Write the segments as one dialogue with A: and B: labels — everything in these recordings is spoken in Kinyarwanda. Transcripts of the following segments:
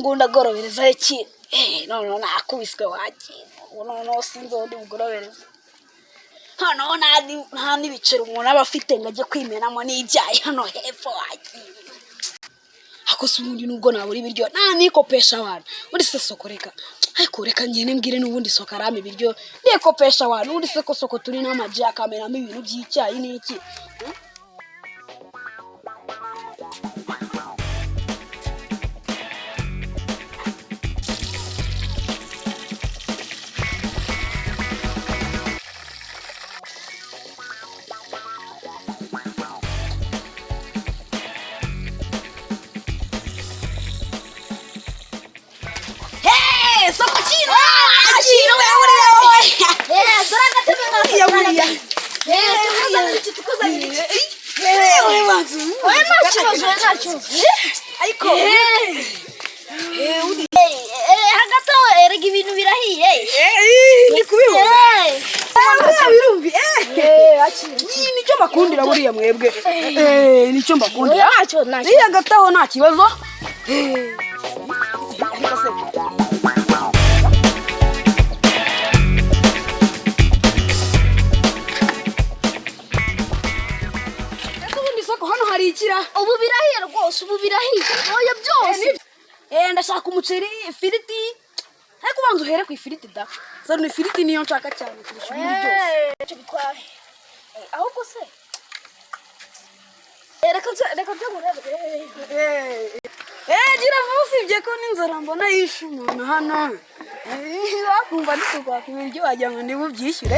A: ngunda gorobereza iki no nakubiswe wagiye no sinzodi bugorobereza hano nta nibicero umuntu abafite ngo ajye kwimenamo n'ibyayi hano hepfo wagiye hakoze ubundi nubwo naburi biryo nikopesha abantu uri se soko reka ariko reka ngene mbwire n'ubundi soko arame biryo nikopesha abantu uri se ko soko turi n'amaji akameramo ibintu by'icyayi n'iki SOCO chino hagato erega ibintu birahiye ndi kubibona birumvi nicyo mbakundira buriya mwebwe nicyo mbakundira ntacyo hagataho nta kibazo hano hari ikira ubu birahiye rwose ubu birahiye oya byose ndashaka umuceri ifiriti ariko ubanza uhere ku ifiriti da zano ifiriti niyo nshaka cyane kurusha ibindi byose cyo bitwaye ahubwo se reka byo murebe gira vuba ibye ko n'inzara mbona yishumana hano bakumva ndikugwaka ibiryo wagira ngo ndi bubyishyure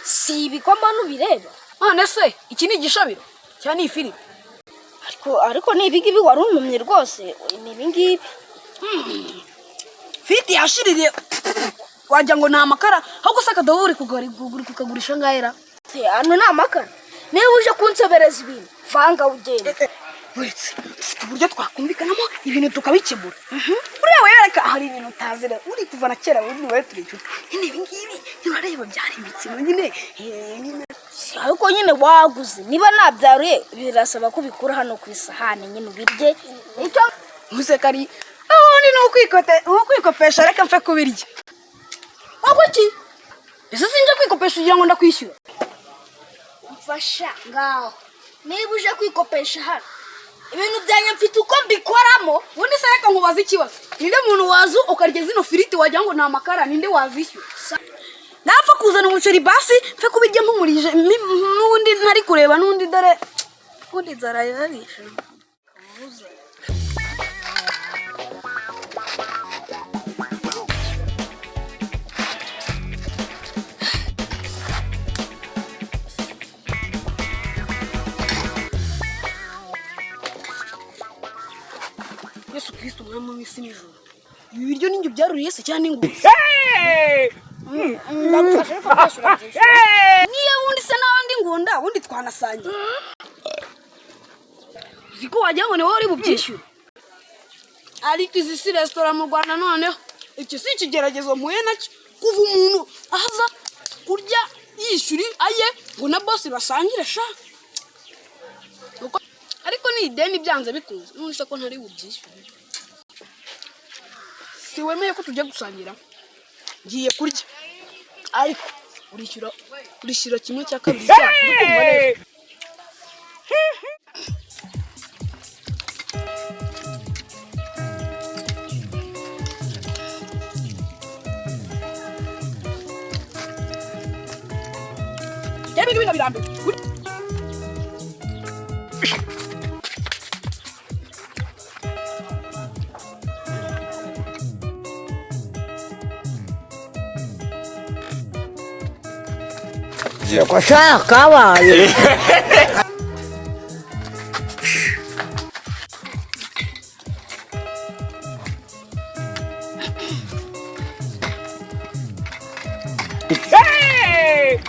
A: sibi kwa mbanu bireba none se iki ni igishabiro cyane ifiri ariko ni ibingibi warunumye rwose ni ibingibi fiti yashiririye wajya ngo nta makara ahubwo se akadobo uri kukagurisha ngahera hano nta makara niba uje kunsobereza ibintu vanga ugenda wetse uburyo twakumvikanamo ibintu tukabikemura uriya wereka hari ibintu utazira uri kuva na kera uri wewe turi inshuti nyine ibingibi ntibareba byari imikino nyine ariko nyine waguze niba nabyaruye birasaba ko bikura hano ku isahani nyine ubirye icyo musekari ubundi nukwikopesha reka mfe kubirya wako ki ese sinje kwikopesha ugira ngo ndakwishyura mfasha ngaho niba uje kwikopesha hano ibintu byanye mfite uko mbikoramo ubundi se reka nkubaza ikibazo ninde muntu wazu ukarya zino firiti wagira ngo nta makara ninde wazishyura napfa kuzana umuceri basi mfe kubirya mpumurije n'ubundi ntari kureba n'undi dore ubundi nzara yarisha Yesu Kristo mwami w'isi n'ijuru ibi biryo ninjye byaruriye se cyane ngo ndagufasha ariko kwashura byinshi niye wundi se n'abandi ngunda wundi twanasangiye ziko wajya ngo niwe uri bubyishyura ariko izi si restaurant mu Rwanda noneho icyo si ikigeragezo muye nacyo kuva umuntu ahaza kurya yishyuri aye ngo na boss basangire sha ariko ni ideni byanze bikunze none ko ntari bubyishyure si wemeye ko tujya gusangira ngiye kurya ariko urishyura kimwe cya kabiri dukumva neza Birambe
B: SOCO karabaye
C: Hey!